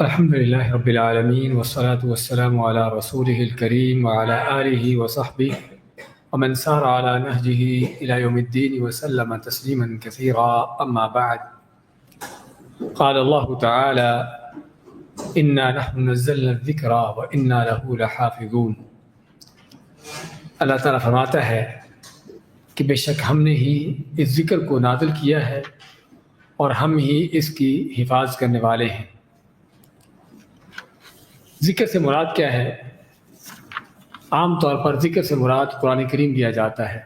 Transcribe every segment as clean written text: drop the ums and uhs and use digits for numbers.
الحمد لله رب العالمين والصلاة والسلام على رسوله الكريم وعلى آله وصحبه ومن سار على نهجه إلى يوم الدين وسلم تسليما كثيرا. أما بعد، قال الله تعالى: إنا نحن نزلنا الذكر وإنا له لحافظون. اللہ تعالیٰ فرماتا ہے کہ بے شک ہم نے ہی اس ذکر کو نازل کیا ہے اور ہم ہی اس کی حفاظت کرنے والے ہیں۔ ذکر سے مراد کیا ہے؟ عام طور پر ذکر سے مراد قرآن کریم دیا جاتا ہے،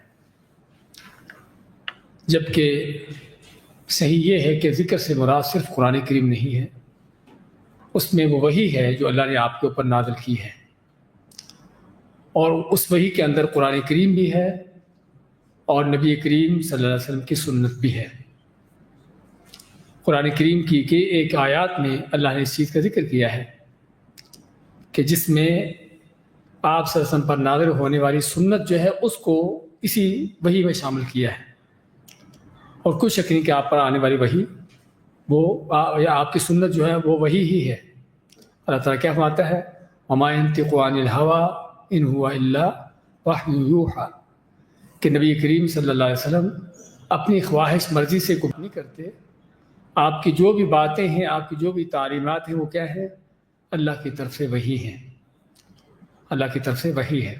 جبکہ صحیح یہ ہے کہ ذکر سے مراد صرف قرآن کریم نہیں ہے، اس میں وہ وحی ہے جو اللہ نے آپ کے اوپر نازل کی ہے، اور اس وحی کے اندر قرآن کریم بھی ہے اور نبی کریم صلی اللہ علیہ وسلم کی سنت بھی ہے۔ قرآن کریم کی ایک آیات میں اللہ نے اس چیز کا ذکر کیا ہے کہ جس میں آپ صلی اللہ علیہ وسلم پر نازل ہونے والی سنت جو ہے اس کو اسی وحی میں شامل کیا ہے، اور کوئی شک نہیں کہ آپ پر آنے والی وحی یا آپ کی سنت جو ہے وہ وحی ہی ہے۔ اللہ تعالیٰ کیا فرماتا ہے؟ وما ينطق عن الهوى ان هو الا وحی یوحی، کہ نبی کریم صلی اللہ علیہ وسلم اپنی خواہش مرضی سے کچھ نہیں کرتے، آپ کی جو بھی باتیں ہیں، آپ کی جو بھی تعلیمات ہیں، وہ کیا ہے؟ اللہ کی طرف سے وحی ہے، اللہ کی طرف سے وحی ہے۔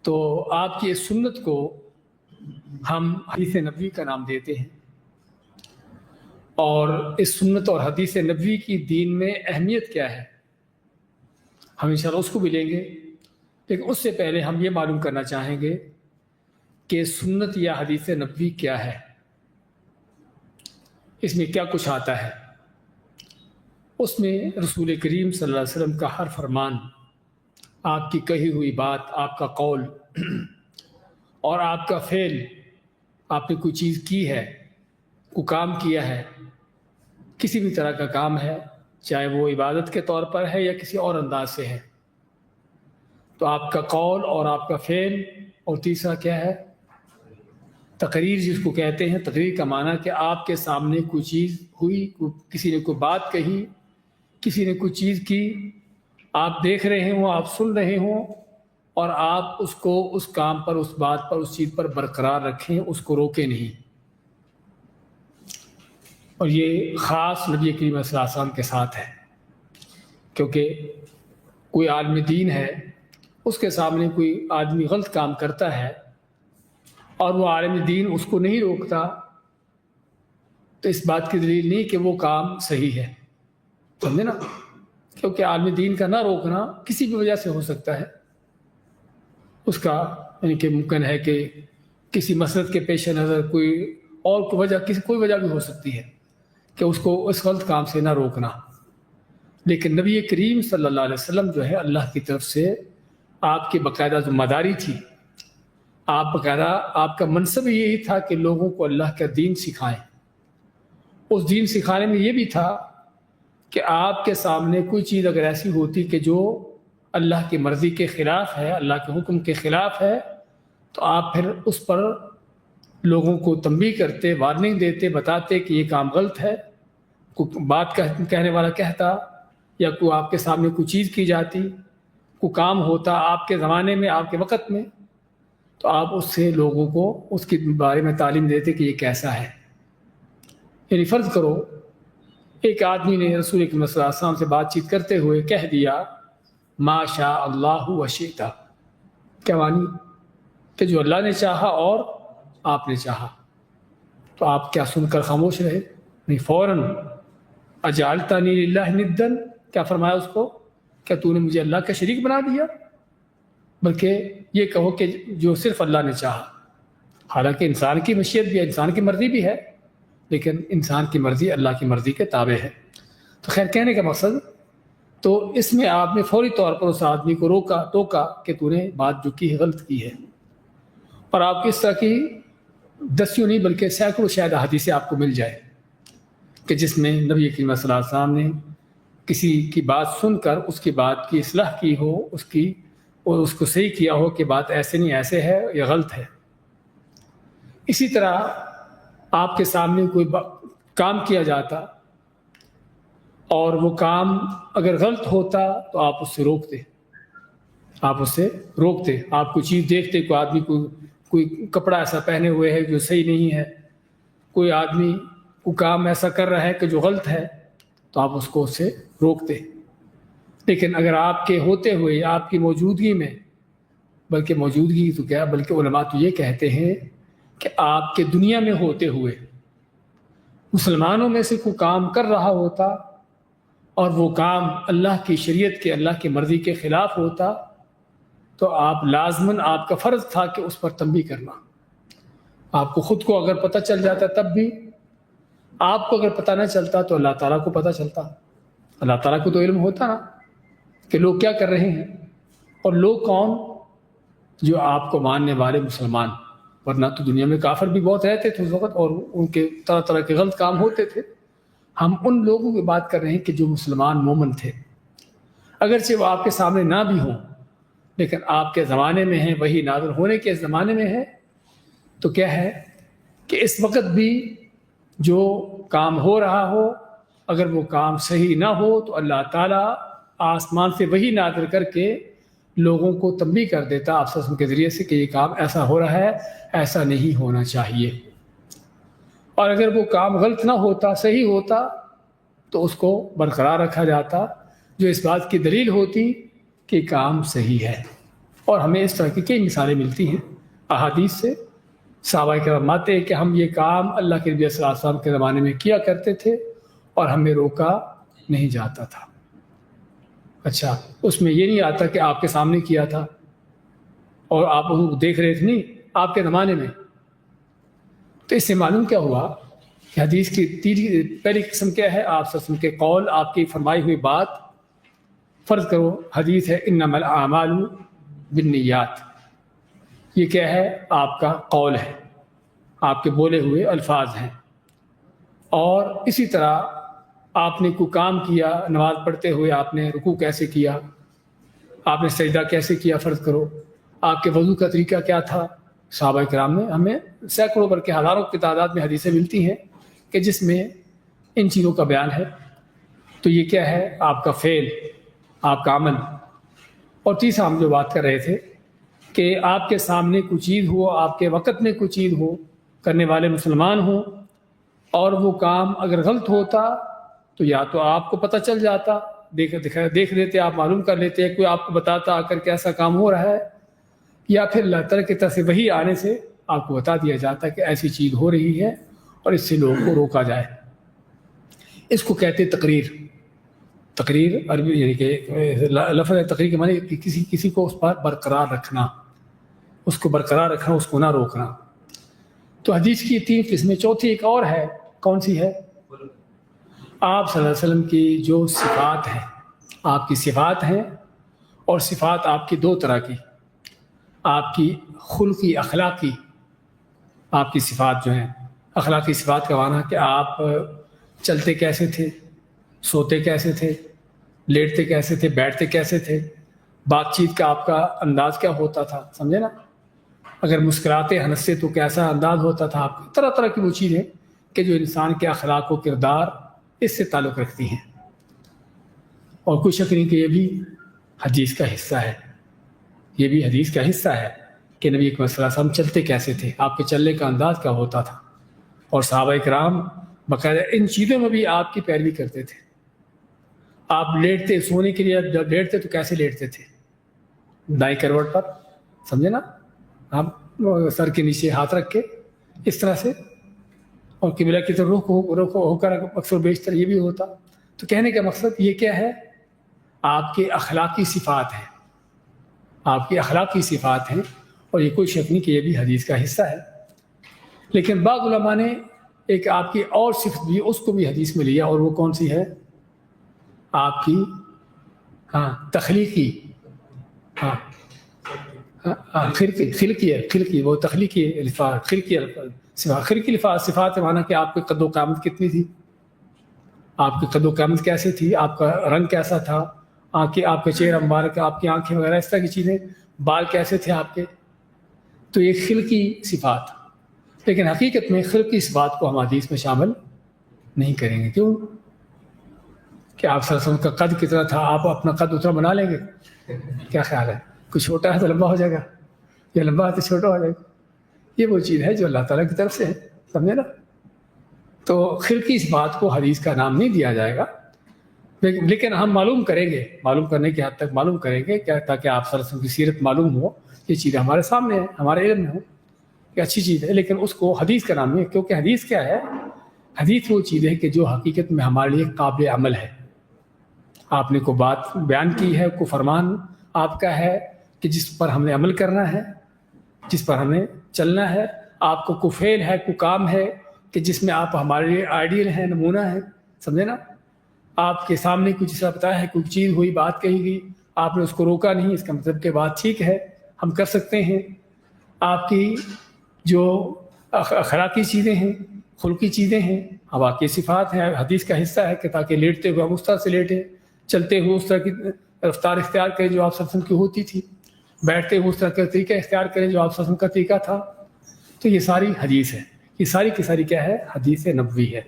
تو آپ کی اس سنت کو ہم حدیث نبوی کا نام دیتے ہیں، اور اس سنت اور حدیث نبوی کی دین میں اہمیت کیا ہے ہم انشاءاللہ اس کو بھی لیں گے، لیکن اس سے پہلے ہم یہ معلوم کرنا چاہیں گے کہ سنت یا حدیث نبوی کیا ہے، اس میں کیا کچھ آتا ہے۔ اس میں رسول کریم صلی اللہ علیہ وسلم کا ہر فرمان، آپ کی کہی ہوئی بات، آپ کا قول اور آپ کا فعل، آپ نے کوئی چیز کی ہے، کوئی کام کیا ہے، کسی بھی طرح کا کام ہے، چاہے وہ عبادت کے طور پر ہے یا کسی اور انداز سے ہے، تو آپ کا قول اور آپ کا فعل، اور تیسرا کیا ہے؟ تقریر، جس کو کہتے ہیں۔ تقریر کا معنی کہ آپ کے سامنے کوئی چیز ہوئی، کسی نے کوئی بات کہی، کسی نے کوئی چیز کی، آپ دیکھ رہے ہوں، آپ سن رہے ہوں، اور آپ اس کو، اس کام پر، اس بات پر، اس چیز پر برقرار رکھیں، اس کو روکیں نہیں۔ اور یہ خاص نبی کریم صلی اللہ علیہ وسلم کے ساتھ ہے، کیونکہ کوئی عالم دین ہے، اس کے سامنے کوئی آدمی غلط کام کرتا ہے اور وہ عالم دین اس کو نہیں روکتا، تو اس بات کی دلیل نہیں کہ وہ کام صحیح ہے، سمجھے نا؟ کیونکہ عالم دین کا نہ روکنا کسی بھی وجہ سے ہو سکتا ہے، اس کا یعنی کہ ممکن ہے کہ کسی مسلک کے پیش نظر کوئی اور کوئی وجہ بھی ہو سکتی ہے کہ اس کو اس غلط کام سے نہ روکنا۔ لیکن نبی کریم صلی اللہ علیہ وسلم جو ہے، اللہ کی طرف سے آپ کی باقاعدہ ذمہ داری تھی، آپ کا منصب یہی تھا کہ لوگوں کو اللہ کا دین سکھائیں۔ اس دین سکھانے میں یہ بھی تھا کہ آپ کے سامنے کوئی چیز اگر ایسی ہوتی کہ جو اللہ کی مرضی کے خلاف ہے، اللہ کے حکم کے خلاف ہے، تو آپ پھر اس پر لوگوں کو تنبیہ کرتے، وارننگ دیتے، بتاتے کہ یہ کام غلط ہے۔ کوئی بات کہنے والا کہتا، یا کوئی آپ کے سامنے کوئی چیز کی جاتی، کوئی کام ہوتا آپ کے زمانے میں، آپ کے وقت میں، تو آپ اس سے لوگوں کو اس کے بارے میں تعلیم دیتے کہ یہ کیسا ہے۔ یعنی فرض کرو ایک آدمی نے رسول اکرم صلی اللہ علیہ وسلم سے بات چیت کرتے ہوئے کہہ دیا ما شاء اللہ وشئت، کیا مانی؟ کہ جو اللہ نے چاہا اور آپ نے چاہا۔ تو آپ کیا سن کر خاموش رہے؟ نہیں، فوراً اجعلتنی للہ ندا، کیا فرمایا اس کو؟ کیا تو نے مجھے اللہ کا شریک بنا دیا؟ بلکہ یہ کہو کہ جو صرف اللہ نے چاہا۔ حالانکہ انسان کی مشیت بھی ہے، انسان کی مرضی بھی ہے، لیکن انسان کی مرضی اللہ کی مرضی کے تابع ہے۔ تو خیر، کہنے کا مقصد، تو اس میں آپ نے فوری طور پر اس آدمی کو روکا، ٹوکا کہ تو نے بات جو کی ہے غلط کی ہے، اور آپ کی اس طرح کی دسیوں نہیں بلکہ سینکڑوں شاید احادیثیں آپ کو مل جائے کہ جس میں نبی کریم صلی اللہ علیہ وسلم نے کسی کی بات سن کر اس کی بات کی اصلاح کی ہو، اور اس کو صحیح کیا ہو کہ بات ایسے نہیں، ایسے ہے یا غلط ہے۔ اسی طرح آپ کے سامنے کوئی کام کیا جاتا اور وہ کام اگر غلط ہوتا تو آپ اس سے روکتے، آپ اس سے روکتے. آپ کوئی چیز دیکھتے، کوئی آدمی کوئی کپڑا ایسا پہنے ہوئے ہے جو صحیح نہیں ہے، کوئی آدمی کوئی کام ایسا کر رہا ہے کہ جو غلط ہے، تو آپ اس کو اس سے روکتے. لیکن اگر آپ کے ہوتے ہوئے، آپ کی موجودگی میں، بلکہ موجودگی تو کیا، بلکہ علماء تو یہ کہتے ہیں کہ آپ کے دنیا میں ہوتے ہوئے مسلمانوں میں سے کوئی کام کر رہا ہوتا اور وہ کام اللہ کی شریعت کے، اللہ کی مرضی کے خلاف ہوتا، تو آپ لازماً، آپ کا فرض تھا کہ اس پر تنبیہ کرنا. آپ کو خود کو اگر پتہ چل جاتا تب بھی، آپ کو اگر پتہ نہ چلتا تو اللہ تعالیٰ کو پتہ چلتا. اللہ تعالیٰ کو تو علم ہوتا نا کہ لوگ کیا کر رہے ہیں. اور لوگ کون؟ جو آپ کو ماننے والے مسلمان. ورنہ تو دنیا میں کافر بھی بہت رہتے تھے اس وقت، اور ان کے طرح طرح کے غلط کام ہوتے تھے. ہم ان لوگوں کی بات کر رہے ہیں کہ جو مسلمان مومن تھے، اگرچہ وہ آپ کے سامنے نہ بھی ہوں، لیکن آپ کے زمانے میں ہیں، وہی نازل ہونے کے زمانے میں ہے. تو کیا ہے کہ اس وقت بھی جو کام ہو رہا ہو، اگر وہ کام صحیح نہ ہو تو اللہ تعالیٰ آسمان سے وہی نازل کر کے لوگوں کو تنبیہ کر دیتا آپ صلی اللہ علیہ وسلم کے ذریعے سے کہ یہ کام ایسا ہو رہا ہے، ایسا نہیں ہونا چاہیے. اور اگر وہ کام غلط نہ ہوتا، صحیح ہوتا، تو اس کو برقرار رکھا جاتا، جو اس بات کی دلیل ہوتی کہ کام صحیح ہے. اور ہمیں اس طرح کی کئی مثالیں ملتی ہیں احادیث سے. صحابہ کرام آتے ہیں کہ ہم یہ کام اللہ کے نبی صلی اللہ علیہ وسلم کے زمانے میں کیا کرتے تھے اور ہمیں روکا نہیں جاتا تھا. اچھا، اس میں یہ نہیں آتا کہ آپ کے سامنے کیا تھا اور آپ اس کو دیکھ رہے تھے، نہیں، آپ کے زمانے میں. تو اس سے معلوم کیا ہوا کہ حدیث کی پہلی قسم کیا ہے؟ آپ صلی اللہ علیہ وسلم کے قول، آپ کی فرمائی ہوئی بات. فرض کرو حدیث ہے انما الاعمال بالنیات، یہ کیا ہے؟ آپ کا قول ہے، آپ کے بولے ہوئے الفاظ ہیں. اور اسی طرح آپ نے کوئی کام کیا، نماز پڑھتے ہوئے آپ نے رکوع کیسے کیا، آپ نے سجدہ کیسے کیا، فرض کرو آپ کے وضو کا طریقہ کیا تھا. صحابہ کرام میں ہمیں سینکڑوں بلکہ ہزاروں کی تعداد میں حدیثیں ملتی ہیں کہ جس میں ان چیزوں کا بیان ہے. تو یہ کیا ہے؟ آپ کا فعل، آپ کا عمل. اور تیسرا ہم جو بات کر رہے تھے کہ آپ کے سامنے کوئی چیز ہو، آپ کے وقت میں کوئی چیز ہو، کرنے والے مسلمان ہوں، اور وہ کام اگر غلط ہوتا تو یا تو آپ کو پتہ چل جاتا، دیکھ لیتے، آپ معلوم کر لیتے، کوئی آپ کو بتاتا آ کر کے ایسا کام ہو رہا ہے، یا پھر اللہ تعالیٰ کی طرف سے وحی آنے سے آپ کو بتا دیا جاتا کہ ایسی چیز ہو رہی ہے اور اس سے لوگوں کو روکا جائے. اس کو کہتے تقریر. تقریر عربی یعنی کہ لفظ تقریر کے معنی کہ کسی کو اس پر برقرار رکھنا، اس کو برقرار رکھنا، اس کو نہ روکنا. تو حدیث کی 3 قسمیں. چوتھی ایک اور ہے، کون سی ہے؟ آپ صلی اللہ علیہ وسلم کی جو صفات ہیں، آپ کی صفات ہیں. اور صفات آپ کی 2 طرح کی، آپ کی خلقی، اخلاقی. آپ کی صفات جو ہیں، اخلاقی صفات کا معنی کہ آپ چلتے کیسے تھے، سوتے کیسے تھے، لیٹتے کیسے تھے، بیٹھتے کیسے تھے، بات چیت کا آپ کا انداز کیا ہوتا تھا، سمجھے نا؟ اگر مسکراتے ہنستے تو کیسا انداز ہوتا تھا آپ کا. طرح طرح کی وہ چیزیں کہ جو انسان کے اخلاق و کردار اس سے تعلق رکھتی ہیں. اور کوئی شک نہیں کہ یہ بھی حدیث کا حصہ ہے، یہ بھی حدیث کا حصہ ہے کہ نبی اکرم صلی اللہ علیہ وسلم چلتے کیسے تھے، آپ کے چلنے کا انداز کیا ہوتا تھا. اور صحابہ کرام باقاعدہ ان چیزوں میں بھی آپ کی پیروی کرتے تھے. آپ لیٹتے، سونے کے لیے جب لیٹتے تو کیسے لیٹتے تھے؟ دائیں کروٹ پر، سمجھے نا؟ آپ سر کے نیچے ہاتھ رکھ کے اس طرح سے، اور قبلہ کی طرف رخ ہو کر اکثر بیشتر یہ بھی ہوتا. تو کہنے کا مقصد یہ کیا ہے؟ آپ کے اخلاقی صفات ہیں، آپ کی اخلاقی صفات ہیں. اور یہ کوئی شک نہیں کہ یہ بھی حدیث کا حصہ ہے. لیکن بعض علماء نے ایک آپ کی اور صفت بھی، اس کو بھی حدیث میں لیا. اور وہ کون سی ہے؟ آپ کی تخلیقی، خلقی، وہ تخلیقی الفاظ، خلقی صفات مانا کہ آپ کی قد و قامت کتنی تھی، آپ کی قد و قامت کیسے تھی، آپ کا رنگ کیسا تھا، آپ کا چہرہ مبارک، آپ کی آنکھیں وغیرہ، اس طرح کی چیزیں، بال کیسے تھے آپ کے. تو یہ خلقی صفات. لیکن حقیقت میں خلقی صفات کو ہم حدیث میں شامل نہیں کریں گے. کیوں؟ کہ آپ صلی اللہ علیہ وسلم کا قد کتنا تھا، آپ اپنا قد اتنا بنا لیں گے؟ کیا خیال ہے؟ کچھ چھوٹا ہے تو لمبا ہو جائے گا، یا لمبا ہے تو چھوٹا ہو جائے گا؟ یہ وہ چیز ہے جو اللہ تعالیٰ کی طرف سے ہے، سمجھے نا؟ تو خلقی اس بات کو حدیث کا نام نہیں دیا جائے گا، لیکن ہم معلوم کریں گے، معلوم کرنے کی حد تک معلوم کریں گے کیا، تاکہ آپ صلی اللہ علیہ وسلم کی سیرت معلوم ہو، یہ چیزیں ہمارے سامنے ہیں، ہمارے علم میں ہو، یہ اچھی چیز ہے، لیکن اس کو حدیث کا نام نہیں ہے، کیونکہ حدیث کیا ہے؟ حدیث وہ چیز ہے کہ جو حقیقت میں ہمارے لیے قابل عمل ہے۔ آپ نے کوئی بات بیان کی ہے، کوئی فرمان آپ کا ہے کہ جس پر ہم نے عمل کرنا ہے، جس پر ہمیں چلنا ہے، آپ کو کوئی فعل ہے، کوئی کام ہے کہ جس میں آپ ہمارے لیے آئیڈیل ہیں، نمونہ ہیں، سمجھے نا؟ آپ کے سامنے کچھ ایسا بتایا ہے، کوئی چیز ہوئی، بات کہی گئی، آپ نے اس کو روکا نہیں، اس کا مطلب کہ بات ٹھیک ہے، ہم کر سکتے ہیں۔ آپ کی جو اخلاقی چیزیں ہیں، خلقی چیزیں ہیں، ہوا کی صفات ہیں، حدیث کا حصہ ہے کہ تاکہ لیٹتے ہوئے ہم اس طرح سے لیٹیں، چلتے ہوئے اس طرح کی رفتار اختیار کریں جو آپ صلی اللہ علیہ وسلم کی ہوتی تھی، بیٹھتے ہوئے اس طرح کا طریقہ اختیار کریں جو آپ صلی اللہ علیہ وسلم کا طریقہ تھا۔ تو یہ ساری حدیث ہے، یہ ساری کی ساری کیا ہے؟ حدیث نبوی ہے۔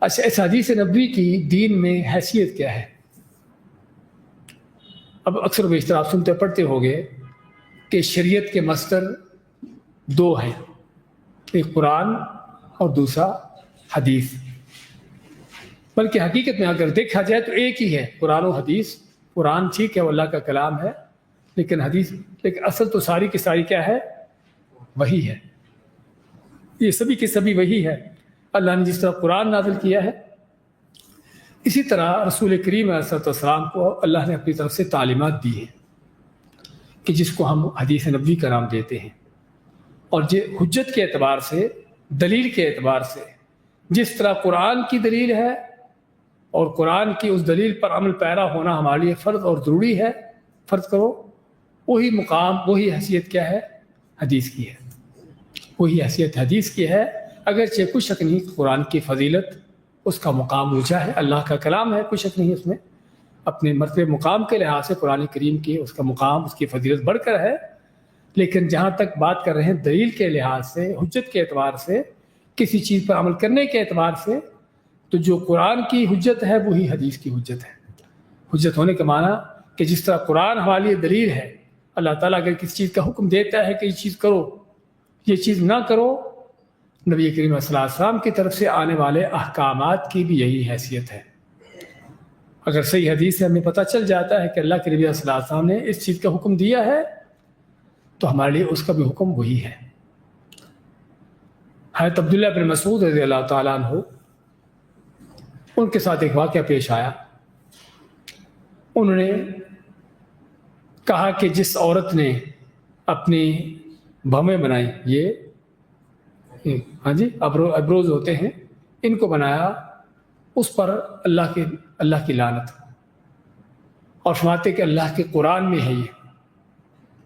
اچھا، اس حدیث نبوی کی دین میں حیثیت کیا ہے؟ اب اکثر و بیشتر آپ سنتے پڑھتے ہوگے کہ شریعت کے مصدر دو ہیں، ایک قرآن اور دوسرا حدیث، بلکہ حقیقت میں اگر دیکھا جائے تو ایک ہی ہے، قرآن و حدیث۔ قرآن ٹھیک ہے وہ اللہ کا کلام ہے، لیکن اصل تو ساری کی ساری کیا ہے؟ وہی ہے، یہ سبھی کی سبھی وہی ہے۔ اللہ نے جس طرح قرآن نازل کیا ہے، اسی طرح رسول کریم علیہ السلام کو اللہ نے اپنی طرف سے تعلیمات دی ہیں کہ جس کو ہم حدیث نبوی کا نام دیتے ہیں۔ اور حجت کے اعتبار سے، دلیل کے اعتبار سے، جس طرح قرآن کی دلیل ہے اور قرآن کی اس دلیل پر عمل پیرا ہونا ہمارے لیے فرض اور ضروری ہے، فرض کرو، وہی مقام، وہی حیثیت کیا ہے؟ حدیث کی ہے، وہی حیثیت حدیث کی ہے۔ اگرچہ کوئی شک نہیں قرآن کی فضیلت، اس کا مقام اونچا ہے، اللہ کا کلام ہے، کوئی شک نہیں اس میں، اپنے مرتبہ مقام کے لحاظ سے قرآن کریم کی اس کا مقام، اس کی فضیلت بڑھ کر ہے۔ لیکن جہاں تک بات کر رہے ہیں دلیل کے لحاظ سے، حجت کے اعتبار سے، کسی چیز پر عمل کرنے کے اعتبار سے، تو جو قرآن کی حجت ہے وہی حدیث کی حجت ہے۔ حجت ہونے کا معنی کہ جس طرح قرآن ہمارے لیے دلیل ہے، اللہ تعالیٰ اگر کسی چیز کا حکم دیتا ہے کہ یہ چیز کرو، یہ چیز نہ کرو، نبی کریم صلی اللہ علیہ وسلم کی طرف سے آنے والے احکامات کی بھی یہی حیثیت ہے۔ اگر صحیح حدیث سے ہمیں پتہ چل جاتا ہے کہ اللہ کے نبی صلی اللہ علیہ وسلم نے اس چیز کا حکم دیا ہے، تو ہمارے لیے اس کا بھی حکم وہی ہے۔ حضرت عبداللہ بن مسعود رضی اللہ تعالیٰ عنہ، ان کے ساتھ ایک واقعہ پیش آیا۔ انہوں نے کہا کہ جس عورت نے اپنی بھویں بنائی، یہ ہاں جی ابروز ہوتے ہیں، ان کو بنایا، اس پر اللہ کی لعنت، اور فرماتے کہ اللہ کے قرآن میں ہے، یہ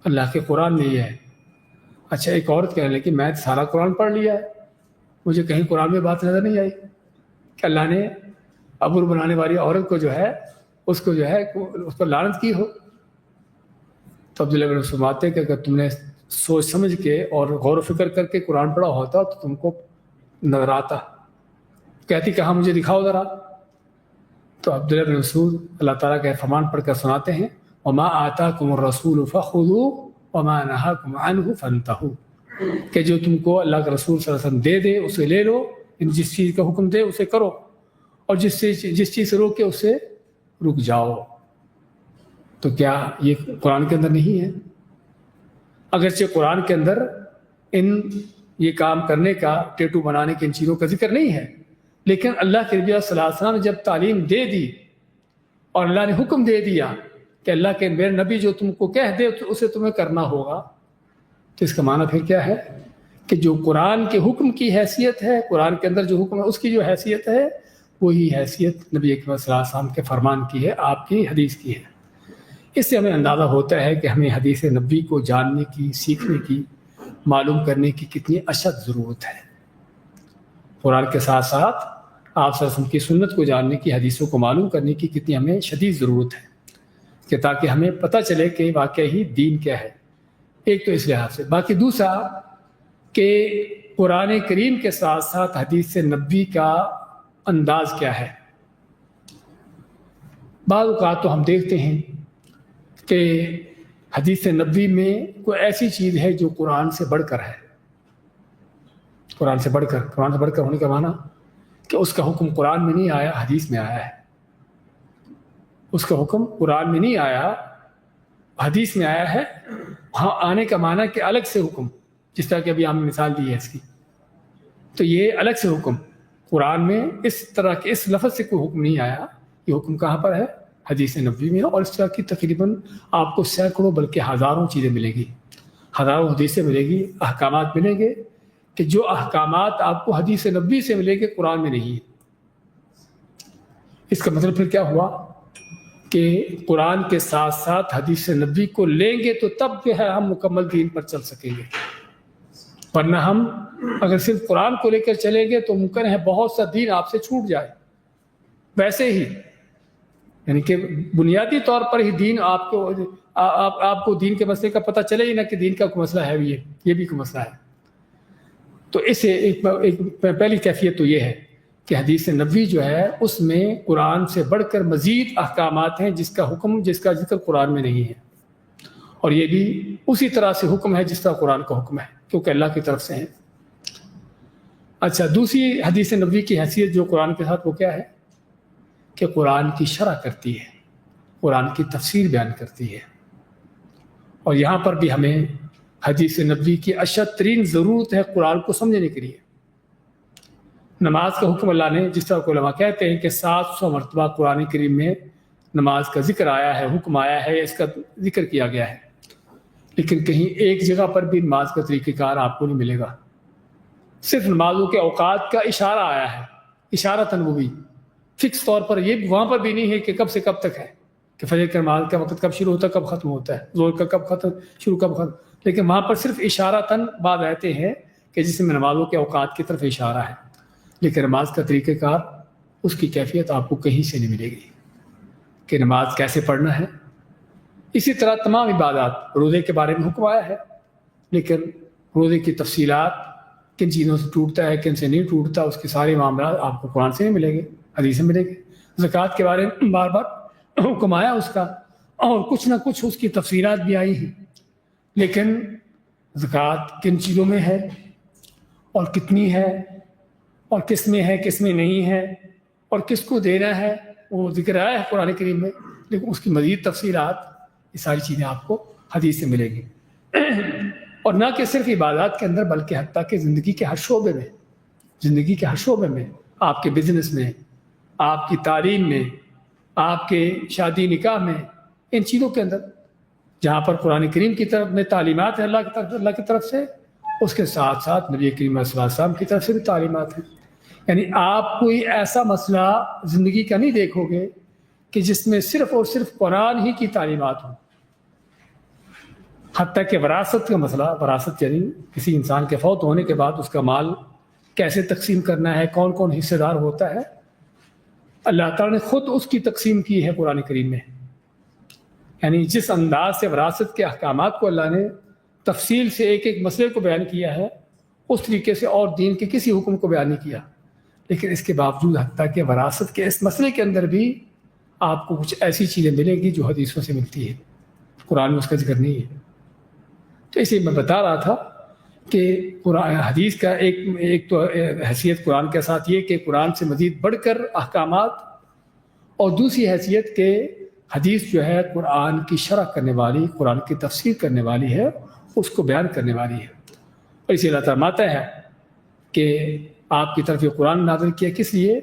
اللہ کے قرآن میں یہ ہے۔ اچھا، ایک عورت کہنے لگی کہ میں سارا قرآن پڑھ لیا ہے، مجھے کہیں قرآن میں بات نظر نہیں آئی کہ اللہ نے ابرو بنانے والی عورت کو جو ہے اس پر لعنت کی ہو۔ تو عبداللہ بن مسعود فرماتے کہ اگر تم نے سوچ سمجھ کے اور غور و فکر کر کے قرآن پڑھا ہوتا تو تم کو نظر آتا۔ کہتی کہ ہاں مجھے دکھاؤ ذرا۔ تو عبداللہ بن مسعود اللہ تعالیٰ کا فرمان پڑھ کر سناتے ہیں، وَمَا آتَاكُمُ الرَّسُولُ فَخُذُوهُ وَمَا نَهَاكُمْ عَنْهُ فَانْتَهُوا، کہ جو تم کو اللہ کا رسول صلی اللہ علیہ وسلم دے دے اسے لے لو، جس چیز کا حکم دے اسے کرو، اور جس چیز سے روکے اس سے رک جاؤ۔ تو کیا یہ قرآن کے اندر نہیں ہے؟ اگرچہ قرآن کے اندر یہ کام کرنے کا، ٹیٹو بنانے کی ان چیزوں کا ذکر نہیں ہے، لیکن اللہ کے نبی صلی اللہ علیہ وسلم نے جب تعلیم دے دی اور اللہ نے حکم دے دیا کہ اللہ کے میرے نبی جو تم کو کہہ دے اسے تمہیں کرنا ہوگا، تو اس کا معنی پھر کیا ہے کہ جو قرآن کے حکم کی حیثیت ہے، قرآن کے اندر جو حکم ہے اس کی جو حیثیت ہے، وہی حیثیت نبی اکرم صلی اللہ علیہ وسلم کے فرمان کی ہے، آپ کی حدیث کی ہے۔ اس سے ہمیں اندازہ ہوتا ہے کہ ہمیں حدیث نبوی کو جاننے کی، سیکھنے کی، معلوم کرنے کی کتنی اشد ضرورت ہے۔ قرآن کے ساتھ ساتھ آپ صلی اللہ علیہ وسلم کی سنت کو جاننے کی، حدیثوں کو معلوم کرنے کی کتنی ہمیں شدید ضرورت ہے، کہ تاکہ ہمیں پتہ چلے کہ واقعی دین کیا ہے۔ ایک تو اس لحاظ سے، باقی دوسرا کہ قرآن کریم کے ساتھ ساتھ حدیث نبوی کا انداز کیا ہے، بعض اوقات تو ہم دیکھتے ہیں کہ حدیث نبوی میں کوئی ایسی چیز ہے جو قرآن سے بڑھ کر ہے، قرآن سے بڑھ کر ہونے کا معنی کہ اس کا حکم قرآن میں نہیں آیا، حدیث میں آیا ہے۔ اس کا حکم قرآن میں نہیں آیا، حدیث میں آیا ہے۔ ہاں، آنے کا معنی کہ الگ سے حکم، جس طرح کہ ابھی ہم نے مثال دی ہے اس کی، تو یہ الگ سے حکم قرآن میں اس طرح کے اس لفظ سے کوئی حکم نہیں آیا۔ یہ حکم کہاں پر ہے؟ حدیث نبوی میں، اور اس طرح کی تقریباً آپ کو سینکڑوں بلکہ ہزاروں چیزیں ملیں گی، ہزاروں حدیثیں ملیں گی، احکامات ملیں گے کہ جو احکامات آپ کو حدیث نبوی سے ملیں گے قرآن میں نہیں ہے۔ اس کا مطلب پھر کیا ہوا کہ قرآن کے ساتھ ساتھ حدیث نبوی کو لیں گے تو تب جو ہے ہم مکمل دین پر چل سکیں گے، ورنہ ہم اگر صرف قرآن کو لے کر چلیں گے تو ممکن ہے بہت سا دین آپ سے چھوٹ جائے۔ ویسے ہی یعنی کہ بنیادی طور پر ہی دین آپ کو دین کے مسئلے کا پتہ چلے ہی نہ کہ دین کا کوئی مسئلہ ہے، یہ بھی کوئی مسئلہ ہے۔ تو اسے ایک پہلی کیفیت تو یہ ہے کہ حدیث نبوی جو ہے اس میں قرآن سے بڑھ کر مزید احکامات ہیں جس کا ذکر قرآن میں نہیں ہے، اور یہ بھی اسی طرح سے حکم ہے جس طرح قرآن کا حکم ہے، کیونکہ اللہ کی طرف سے ہے۔ اچھا، دوسری حدیث نبوی کی حیثیت جو قرآن کے ساتھ وہ کیا ہے کہ قرآن کی شرح کرتی ہے، قرآن کی تفسیر بیان کرتی ہے، اور یہاں پر بھی ہمیں حدیث نبوی کی اشد ترین ضرورت ہے قرآن کو سمجھنے کے لیے۔ نماز کا حکم اللہ نے، جس طرح علماء کہتے ہیں کہ 700 مرتبہ قرآن کریم میں نماز کا ذکر آیا ہے، حکم آیا ہے، اس کا ذکر کیا گیا ہے، لیکن کہیں ایک جگہ پر بھی نماز کا طریقہ کار آپ کو نہیں ملے گا۔ صرف نمازوں کے اوقات کا اشارہ آیا ہے، اشارتاً، وہ بھی فکس طور پر، یہ وہاں پر بھی نہیں ہے کہ کب سے کب تک ہے، کہ فجر کی نماز کا وقت کب شروع ہوتا ہے کب ختم ہوتا ہے، ظہر کا کب شروع کب ختم، لیکن وہاں پر صرف اشارتاً بعض آیتیں ہیں کہ جس میں نمازوں کے اوقات کی طرف اشارہ ہے، لیکن نماز کا طریقہ کار، اس کی کیفیت آپ کو کہیں سے نہیں ملے گی کہ نماز کیسے پڑھنا ہے۔ اسی طرح تمام عبادات، روزے کے بارے میں حکم آیا ہے، لیکن روزے کی تفصیلات، کن چیزوں سے ٹوٹتا ہے کن سے نہیں ٹوٹتا، اس کے سارے معاملات آپ کو قرآن سے نہیں ملیں گے، حدیث سے ملیں گے۔ زکوٰۃ کے بارے میں بار بار حکم آیا اس کا، اور کچھ نہ کچھ اس کی تفصیلات بھی آئی ہیں، لیکن زکوٰۃ کن چیزوں میں ہے اور کتنی ہے اور کس میں ہے کس میں نہیں ہے اور کس کو دینا ہے، وہ ذکر آیا ہے قرآن کریم میں، لیکن اس کی مزید تفصیلات، یہ ساری چیزیں آپ کو حدیث سے ملیں گی۔ اور نہ کہ صرف عبادات کے اندر بلکہ حتیٰ کہ زندگی کے ہر شعبے میں، آپ کے بزنس میں، آپ کی تعلیم میں، آپ کے شادی نکاح میں، ان چیزوں کے اندر جہاں پر قرآن کریم کی طرف میں تعلیمات ہیں اللہ کی طرف سے، اس کے ساتھ ساتھ نبی کریم صلی اللہ علیہ وسلم کی طرف سے بھی تعلیمات ہیں۔ یعنی آپ کوئی ایسا مسئلہ زندگی کا نہیں دیکھو گے کہ جس میں صرف اور صرف قرآن ہی کی تعلیمات ہوں۔ حتیٰ کہ وراثت کا مسئلہ، وراثت یعنی کسی انسان کے فوت ہونے کے بعد اس کا مال کیسے تقسیم کرنا ہے، کون کون حصے دار ہوتا ہے، اللہ تعالیٰ نے خود اس کی تقسیم کی ہے قرآن کریم میں۔ یعنی جس انداز سے وراثت کے احکامات کو اللہ نے تفصیل سے ایک ایک مسئلے کو بیان کیا ہے، اس طریقے سے اور دین کے کسی حکم کو بیان نہیں کیا، لیکن اس کے باوجود حتیٰ کہ وراثت کے اس مسئلے کے اندر بھی آپ کو کچھ ایسی چیزیں ملیں گی جو حدیثوں سے ملتی ہے، قرآن میں اس کا ذکر نہیں ہے۔ تو اسے میں بتا رہا تھا کہ قرآن حدیث کا ایک تو حیثیت قرآن کے ساتھ یہ کہ قرآن سے مزید بڑھ کر احکامات، اور دوسری حیثیت کہ حدیث جو ہے قرآن کی شرح کرنے والی، قرآن کی تفسیر کرنے والی ہے، اس کو بیان کرنے والی ہے۔ اور اسی اللہ تعالیٰ فرماتا ہے کہ آپ کی طرف یہ قرآن نازل کیا کس لیے؟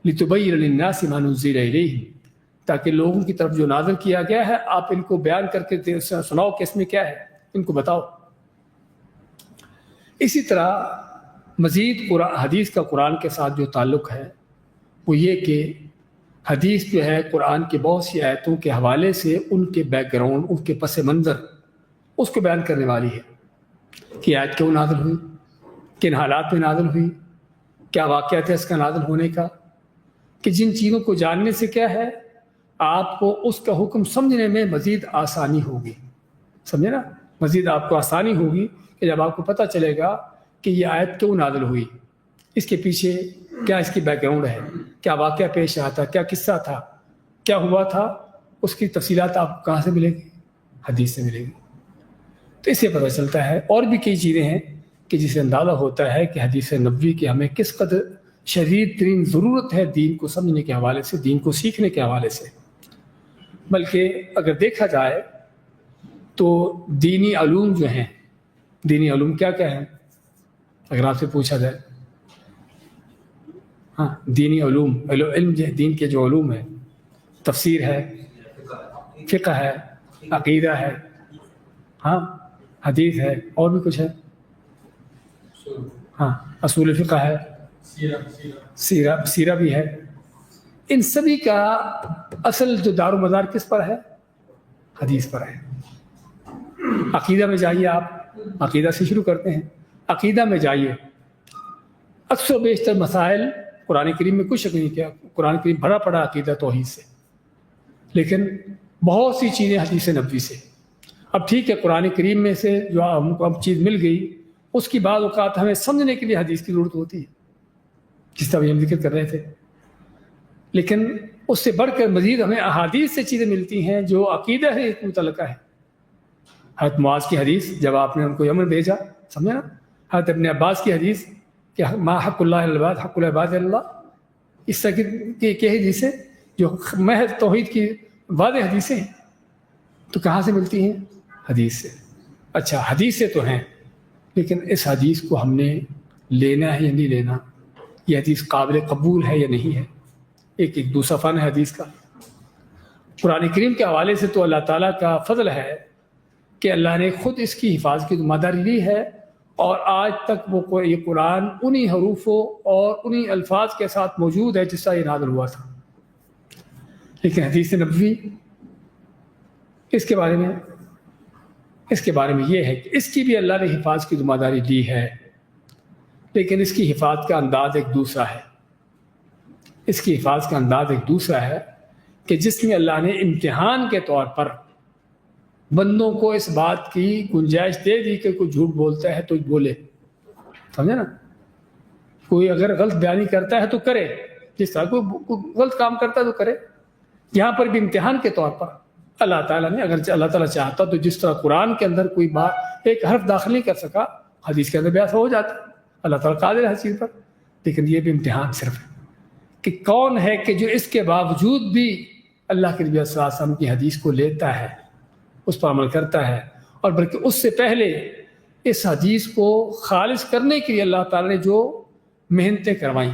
لِتُبَيِّنَ لِلنَّاسِ مَا نُزِّلَ إِلَيْهِمْ، تاکہ لوگوں کی طرف جو نازل کیا گیا ہے آپ ان کو بیان کر کے سناؤ کہ اس میں کیا ہے، ان کو بتاؤ۔ اسی طرح مزید حدیث کا قرآن کے ساتھ جو تعلق ہے وہ یہ کہ حدیث جو ہے قرآن کی بہت سی آیتوں کے حوالے سے ان کے بیک گراؤنڈ، ان کے پس منظر، اس کو بیان کرنے والی ہے کہ آیت کیوں نازل ہوئی، کن حالات میں نازل ہوئی، کیا واقعہ تھا اس کا نازل ہونے کا، کہ جن چیزوں کو جاننے سے کیا ہے آپ کو اس کا حکم سمجھنے میں مزید آسانی ہوگی، سمجھے نا، مزید آپ کو آسانی ہوگی کہ جب آپ کو پتہ چلے گا کہ یہ آیت کیوں نازل ہوئی، اس کے پیچھے کیا اس کی بیک گراؤنڈ ہے، کیا واقعہ پیش آیا تھا، کیا قصہ تھا، کیا ہوا تھا اس کی تفصیلات آپ کہاں سے ملے گی؟ حدیث سے ملے گی. تو اس سے پتہ چلتا ہے. اور بھی کئی چیزیں ہیں کہ جس سے اندازہ ہوتا ہے کہ حدیث نبوی کی ہمیں کس قدر شدید ترین ضرورت ہے دین کو سمجھنے کے حوالے سے، دین کو سیکھنے کے حوالے سے. بلکہ اگر دیکھا جائے تو دینی علوم جو ہیں، دینی علوم کیا کیا ہیں اگر آپ سے پوچھا جائے؟ ہاں، دینی علوم، علم دین کے جو علوم ہیں، تفسیر ہے، فقہ ہے، عقیدہ ہے، ہاں حدیث ہے، اور بھی کچھ ہے. ہاں، اصول فقہ ہے، سیرہ بھی ہے. ان سبھی کا اصل جو دار و مدار کس پر ہے؟ حدیث پر ہے. عقیدہ میں جائیے، آپ عقیدہ سے شروع کرتے ہیں. عقیدہ میں جائیے، اکثر و بیشتر مسائل قرآن کریم میں کچھ شک نہیں کیا، قرآن کریم بھرا پڑا عقیدہ توحید سے، لیکن بہت سی چیزیں حدیث نبوی سے. اب ٹھیک ہے، قرآن کریم میں سے جو ہم کو اب چیز مل گئی، اس کی بعض اوقات ہمیں سمجھنے کے لیے حدیث کی ضرورت ہوتی ہے، جس طرح ہم ذکر کر رہے تھے. لیکن اس سے بڑھ کر مزید ہمیں احادیث سے چیزیں ملتی ہیں جو عقیدہ ہے، اس متعلقہ ہے. حضرت معاذ کی حدیث جب آپ نے ان کو یمن بھیجا، سمجھے نا. حضرت ابن عباس کی حدیث کہ ما حق اللہ العباد حق العباد اللہ، اس طرح کی حدیثیں جو محض توحید کی واضح حدیثیں ہیں. تو کہاں سے ملتی ہیں؟ حدیث سے. اچھا، حدیث سے تو ہیں، لیکن اس حدیث کو ہم نے لینا ہے یا نہیں لینا؟ یہ حدیث قابل قبول ہے یا نہیں ہے؟ ایک دوسرا فن ہے حدیث کا. قرآن کریم کے حوالے سے تو اللہ تعالیٰ کا فضل ہے کہ اللہ نے خود اس کی حفاظت کی ذمہ داری لی ہے، اور آج تک وہ یہ قرآن انہی حروفوں اور انہی الفاظ کے ساتھ موجود ہے جس طرح یہ نازل ہوا تھا. لیکن حدیث نبوی اس کے بارے میں یہ ہے کہ اس کی بھی اللہ نے حفاظت کی ذمہ داری لی ہے، لیکن اس کی حفاظت کا انداز ایک دوسرا ہے. اس کی حفاظت کا انداز ایک دوسرا ہے کہ جس میں اللہ نے امتحان کے طور پر بندوں کو اس بات کی گنجائش دے دی کہ کوئی جھوٹ بولتا ہے تو بولے، سمجھے نا. کوئی اگر غلط بیانی کرتا ہے تو کرے، جس طرح کوئی غلط کام کرتا ہے تو کرے. یہاں پر بھی امتحان کے طور پر اللہ تعالیٰ نے، اگر اللہ تعالیٰ چاہتا تو جس طرح قرآن کے اندر کوئی بات ایک حرف داخل نہیں کر سکا، حدیث کے اندر بیان ہو جاتا. اللہ تعالیٰ قادر ہے ہر چیز پر. لیکن یہ بھی امتحان صرف ہے کہ کون ہے کہ جو اس کے باوجود بھی اللہ کے نبی صلی اللہ علیہ وسلم کی حدیث کو لیتا ہے، اس پر عمل کرتا ہے. اور بلکہ اس سے پہلے اس حدیث کو خالص کرنے کے لیے اللہ تعالیٰ نے جو محنتیں کروائیں.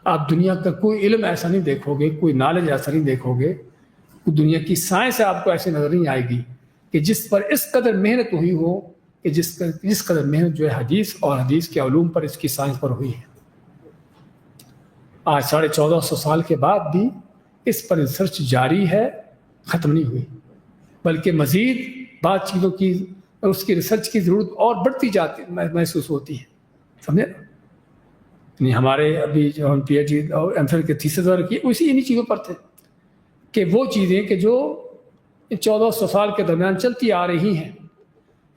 آپ دنیا کا کوئی علم ایسا نہیں دیکھو گے، کوئی نالج ایسا نہیں دیکھو گے، دنیا کی سائنس آپ کو ایسے نظر نہیں آئے گی کہ جس پر اس قدر محنت ہوئی ہو، کہ جس قدر محنت جو ہے حدیث اور حدیث کے علوم پر، اس کی سائنس پر ہوئی ہے. آج 1450 سال کے بعد بھی اس پر ریسرچ جاری ہے، ختم نہیں ہوئی، بلکہ مزید بعض چیزوں کی اور اس کی ریسرچ کی ضرورت اور بڑھتی جاتی محسوس ہوتی ہے. سمجھے؟ یعنی ہمارے ابھی جو ہم پی ایچ ڈی اور ایم فل کے تھیسس وغیرہ کیے اسی انہی چیزوں پر تھے کہ وہ چیزیں کہ جو 1400 سال کے درمیان چلتی آ رہی ہیں،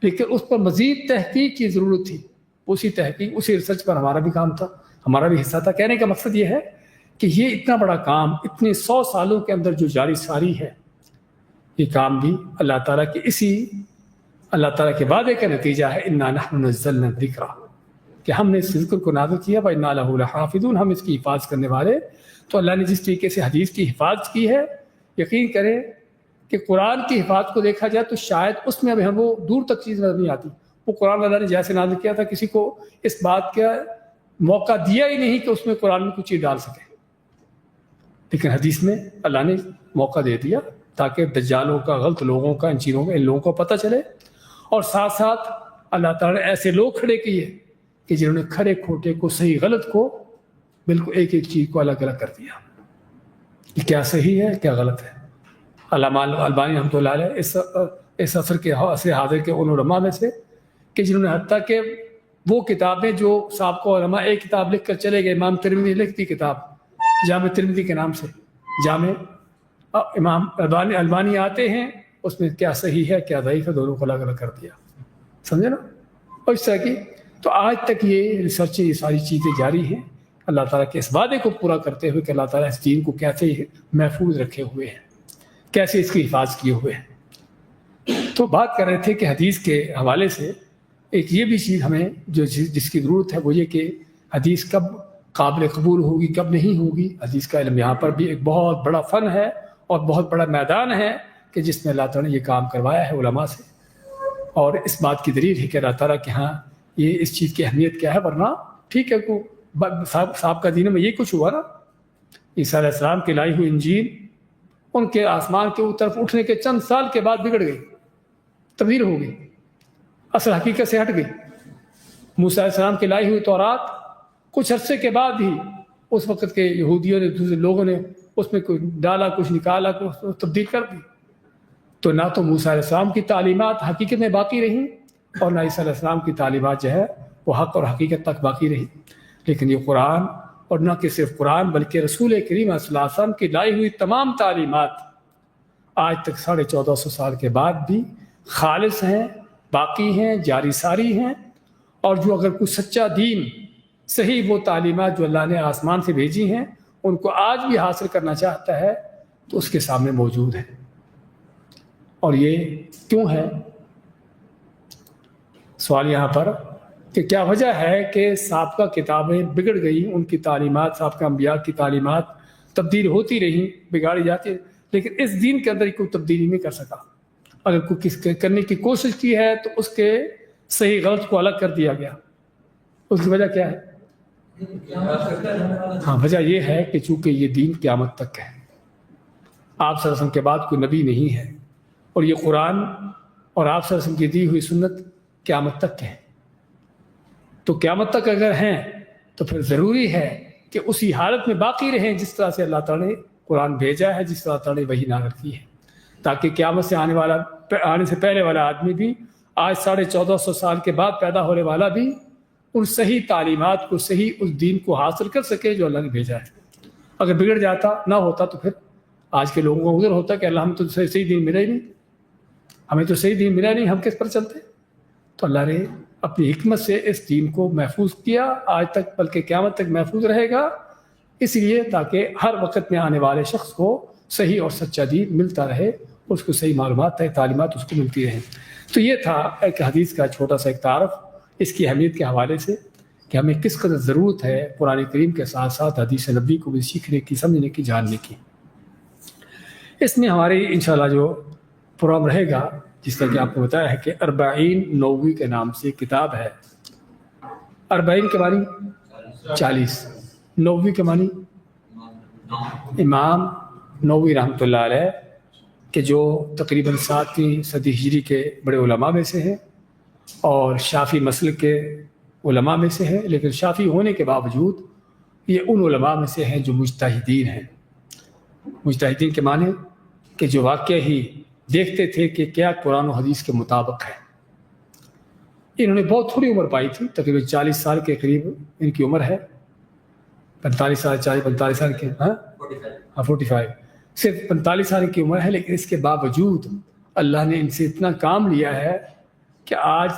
لیکن اس پر مزید تحقیق کی ضرورت تھی. اسی تحقیق، اسی ریسرچ پر ہمارا بھی کام تھا، ہمارا بھی حصہ تھا. کہنے کا مقصد یہ ہے کہ یہ اتنا بڑا کام اتنے 100 سالوں کے اندر جو جاری ساری ہے، یہ کام بھی اللہ تعالیٰ کے اللہ تعالیٰ کے وعدے کا نتیجہ ہے. انا نحن نزلنا الذکر، کہ ہم نے اس ذکر کو نازل کیا، وانا لہ لحافظون، ہم اس کی حفاظت کرنے والے. تو اللہ نے جس طریقے سے حدیث کی حفاظت کی ہے، یقین کریں کہ قرآن کی حفاظت کو دیکھا جائے تو شاید اس میں ابھی ہم وہ دور تک چیز نظر نہیں آتی. وہ قرآن اللہ نے جیسے نازل کیا تھا، کسی کو اس بات کا موقع دیا ہی نہیں کہ اس میں قرآن میں کچھ چیز ڈال سکے. لیکن حدیث میں اللہ نے موقع دے دیا تاکہ دجالوں کا، غلط لوگوں کا، ان لوگوں کو پتہ چلے. اور ساتھ ساتھ اللہ تعالیٰ نے ایسے لوگ کھڑے کیے کہ جنہوں نے کھڑے کھوٹے کو، صحیح غلط کو، بالکل ایک ایک چیز کو الگ الگ کر دیا کہ کیا صحیح ہے کیا غلط ہے. علامہ البانی رحمۃ اللہ علیہ اس عصر حاضر کے ان علماء میں سے کہ جنہوں نے حتیٰ کہ وہ کتابیں جو سابقہ علماء ایک کتاب لکھ کر چلے گئے، امام ترمذی لکھتی کتاب جامع ترمذی کے نام سے، جامع، امام البانی آتے ہیں اس میں کیا صحیح ہے کیا ضعیف ہے دونوں کو الگ الگ کر دیا. سمجھے نا؟ اور اس طرح کی تو آج تک یہ ریسرچ، یہ ساری چیزیں جاری ہیں اللہ تعالیٰ کے اس وعدے کو پورا کرتے ہوئے کہ اللہ تعالیٰ اس دین کو کیسے محفوظ رکھے ہوئے ہیں، کیسے اس کی حفاظت کیے ہوئے ہیں۔ تو بات کر رہے تھے کہ حدیث کے حوالے سے ایک یہ بھی چیز ہمیں جس کی ضرورت ہے وہ یہ کہ حدیث کب قابل قبول ہوگی کب نہیں ہوگی۔ حدیث کا علم یہاں پر بھی ایک بہت بڑا فن ہے اور بہت بڑا میدان ہے کہ جس میں اللہ تعالیٰ نے یہ کام کروایا ہے علماء سے، اور اس بات کی دلیل ہے کہ اللہ تعالیٰ کے ہاں یہ اس چیز کی اہمیت کیا ہے۔ ورنہ ٹھیک ہے کو صاحب کا دینوں میں یہ کچھ ہوا نا، عیسیٰ علیہ السلام کی لائی ہوئی انجیل ان کے آسمان کے طرف اٹھنے کے چند سال کے بعد بگڑ گئی، تبدیل ہو گئی، اصل حقیقت سے ہٹ گئی۔ موسیٰ علیہ السلام کی لائی ہوئی تورات کچھ عرصے کے بعد ہی اس وقت کے یہودیوں نے دوسرے لوگوں نے اس میں کچھ ڈالا، کچھ نکالا، کچھ تبدیل کر دی۔ تو نہ تو موسیٰ علیہ السلام کی تعلیمات حقیقت میں باقی رہیں اور نہ عیسیٰ علیہ السلام کی تعلیمات جو ہے وہ حق اور حقیقت تک باقی رہی۔ لیکن یہ قرآن، اور نہ کہ صرف قرآن بلکہ رسول کریم صلی اللہ علیہ وسلم کی لائی ہوئی تمام تعلیمات آج تک 1450 سال کے بعد بھی خالص ہیں، باقی ہیں، جاری ساری ہیں، اور جو اگر کوئی سچا دین صحیح وہ تعلیمات جو اللہ نے آسمان سے بھیجی ہیں ان کو آج بھی حاصل کرنا چاہتا ہے تو اس کے سامنے موجود ہے۔ اور یہ کیوں ہے؟ سوال یہاں پر کہ کیا وجہ ہے کہ سابقہ کتابیں بگڑ گئیں، ان کی تعلیمات، سابقہ انبیاء کی تعلیمات تبدیل ہوتی رہیں، بگاڑی جاتی، لیکن اس دین کے اندر کوئی تبدیلی نہیں کر سکا۔ اگر کوئی کرنے کی کوشش کی ہے تو اس کے صحیح غلط کو الگ کر دیا گیا۔ اس کی وجہ کیا ہے؟ ہاں، وجہ یہ ہے کہ چونکہ یہ دین قیامت تک ہے، آپ صلی اللہ علیہ وسلم کے بعد کوئی نبی نہیں ہے، اور یہ قرآن اور آپ صلی اللہ علیہ وسلم کی دی ہوئی سنت قیامت تک ہے۔ تو قیامت تک اگر ہیں تو پھر ضروری ہے کہ اسی حالت میں باقی رہیں جس طرح سے اللہ تعالیٰ نے قرآن بھیجا ہے، جس طرح تعالیٰ نے وحی نازل کی ہے، تاکہ قیامت سے آنے سے پہلے والا آدمی بھی، آج 1450 سال کے بعد پیدا ہونے والا بھی ان صحیح تعلیمات کو، صحیح اس دین کو حاصل کر سکے جو اللہ نے بھیجا ہے۔ اگر بگڑ جاتا نہ ہوتا تو پھر آج کے لوگوں کو ادھر ہوتا کہ اللہ ہمیں تو صحیح دین ملا ہی نہیں، ہمیں تو صحیح دین ملا نہیں، ہم کس پر چلتے؟ تو اللہ نے اپنی حکمت سے اس دین کو محفوظ کیا آج تک، بلکہ قیامت تک محفوظ رہے گا، اس لیے تاکہ ہر وقت میں آنے والے شخص کو صحیح اور سچا دین ملتا رہے، اس کو صحیح معلومات تعلیمات اس کو ملتی رہیں۔ تو یہ تھا ایک حدیث کا چھوٹا سا ایک تعارف اس کی اہمیت کے حوالے سے کہ ہمیں کس قدر ضرورت ہے قرآن کریم کے ساتھ ساتھ حدیث نبی کو بھی سیکھنے کی، سمجھنے کی، جاننے کی۔ اس میں ہماری انشاءاللہ جو پروگرام رہے گا، جس طرح کہ آپ کو بتایا ہے کہ 40 نووی کے نام سے کتاب ہے۔ 40 کے معنی 40، نووی کے معنی امام نووی رحمۃ اللہ علیہ کہ جو تقریباً 7ویں صدی ہجری کے بڑے علماء میں سے ہیں اور شافعی مسلک کے علماء میں سے ہیں، لیکن شافعی ہونے کے باوجود یہ ان علماء میں سے ہیں جو مجتہدین ہیں۔ مجتہدین کے معنی کہ جو واقعہ ہی دیکھتے تھے کہ کیا قرآن و حدیث کے مطابق ہے۔ انہوں نے بہت تھوڑی عمر پائی تھی، تقریباً 40 سال کے قریب ان کی عمر ہے، 45 سال، 45 سال کے، 45، صرف 45 سال کی عمر ہے، لیکن اس کے باوجود اللہ نے ان سے اتنا کام لیا ہے کہ آج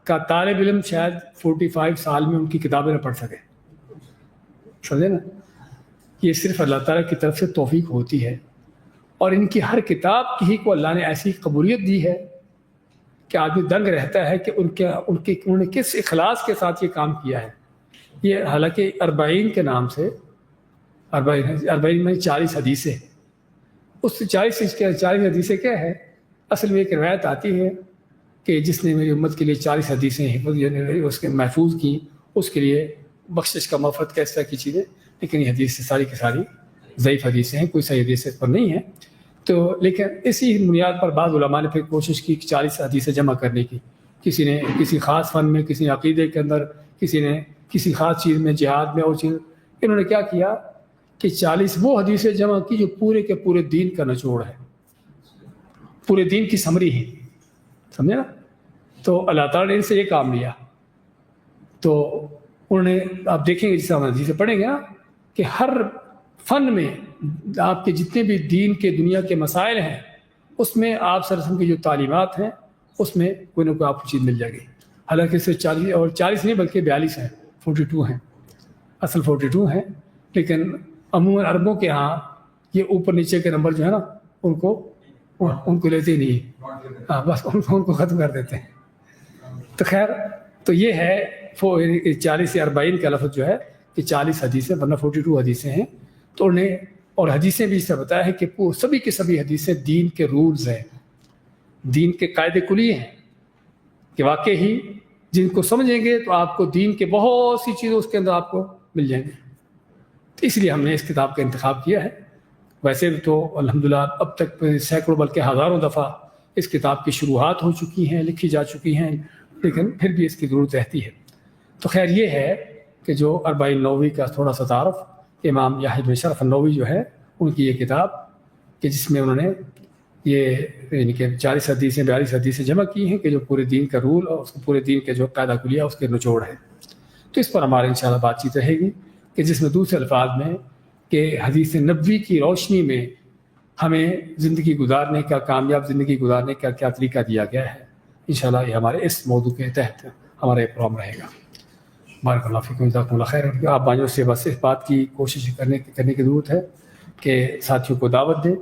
کا طالب علم شاید 45 سال میں ان کی کتابیں نہ پڑھ سکے۔ سمجھے نا؟ یہ صرف اللہ تعالیٰ کی طرف سے توفیق ہوتی ہے، اور ان کی ہر کتاب کی ہی کو اللہ نے ایسی قبولیت دی ہے کہ آدمی دنگ رہتا ہے کہ انہوں نے کس اخلاص کے ساتھ یہ کام کیا ہے۔ یہ حالانکہ 40 کے نام سے 40 میں 40 حدیثیں، اس 40 حدیثیں کیا ہے؟ اصل میں ایک روایت آتی ہے کہ جس نے میری امت کے لیے 40 حدیثیں اس کے محفوظ کی، اس کے لیے بخشش کا مغفرت کا اس طرح کی چیزیں، لیکن یہ حدیث ساری کی ساری ضعیف حدیثیں ہیں، کوئی صحیح حدیث اس پر نہیں ہے۔ تو لیکن اسی بنیاد پر بعض علماء نے پھر کوشش کی کہ 40 حدیثیں جمع کرنے کی، کسی نے کسی خاص فن میں، کسی نے عقیدے کے اندر، کسی نے کسی خاص چیز میں، جہاد میں اور چیز، انہوں نے کیا کیا کہ 40 وہ حدیثیں جمع کی جو پورے کے پورے دین کا نچوڑ ہے، پورے دین کی سمری ہے، سمجھے نا؟ تو اللہ تعالیٰ نے ان سے یہ کام لیا۔ تو انہوں نے، آپ دیکھیں گے جس طرح حدیثیں پڑھیں گے نا، کہ ہر فن میں آپ کے جتنے بھی دین کے دنیا کے مسائل ہیں اس میں آپ صلی اللہ علیہ وسلم کی جو تعلیمات ہیں اس میں کوئی نہ کوئی آپ کو چیز مل جائے گی۔ حالانکہ صرف 40 نہیں بلکہ 42 ہیں، 42 ہیں۔ اصل 42 ہیں، لیکن عموماً عربوں کے ہاں یہ اوپر نیچے کے نمبر جو ہے نا ان کو لیتے ہی نہیں، ہاں بس ان کو ختم کر دیتے ہیں. تو خیر تو یہ ہے 40 سے 40 کا لفظ جو ہے کہ 40 حدیثیں، ورنہ 42 حدیثیں ہیں. تو انہیں اور حدیثیں بھی اس سے بتایا ہے کہ سبھی کی سبھی حدیثیں دین کے رولز ہیں، دین کے قاعدے کلی ہیں کہ واقعی ہی جن کو سمجھیں گے تو آپ کو دین کے بہت سی چیزیں اس کے اندر آپ کو مل جائیں گے. تو اس لیے ہم نے اس کتاب کا انتخاب کیا ہے. ویسے تو الحمدللہ اب تک سینکڑوں بلکہ ہزاروں دفعہ اس کتاب کی شروحات ہو چکی ہیں، لکھی جا چکی ہیں، لیکن پھر بھی اس کی ضرورت رہتی ہے. تو خیر یہ ہے کہ جو 40 نووی کا تھوڑا سا تعارف، امام یحییٰ بن شرف النووی جو ہے ان کی یہ کتاب کہ جس میں انہوں نے یہ یعنی کہ 40 حدیثیں 42 حدیثیں جمع کی ہیں کہ جو پورے دین کا رول اور اس کو پورے دین کے جو قاعدہ کلیہ اس کے نچوڑ ہے. تو اس پر ہمارے انشاءاللہ بات چیت رہے گی کہ جس میں دوسرے الفاظ میں کہ حدیث نبوی کی روشنی میں ہمیں زندگی گزارنے کا، کامیاب زندگی گزارنے کا کیا طریقہ دیا گیا ہے. انشاءاللہ یہ ہمارے اس موضوع کے تحت ہمارا یہ پروگرام رہے گا. بارک اللہ فیکم، جزاکم اللہ خیر. آپ بھائیوں سے بس اس بات کی کوشش کرنے کی ضرورت ہے کہ ساتھیوں کو دعوت دیں.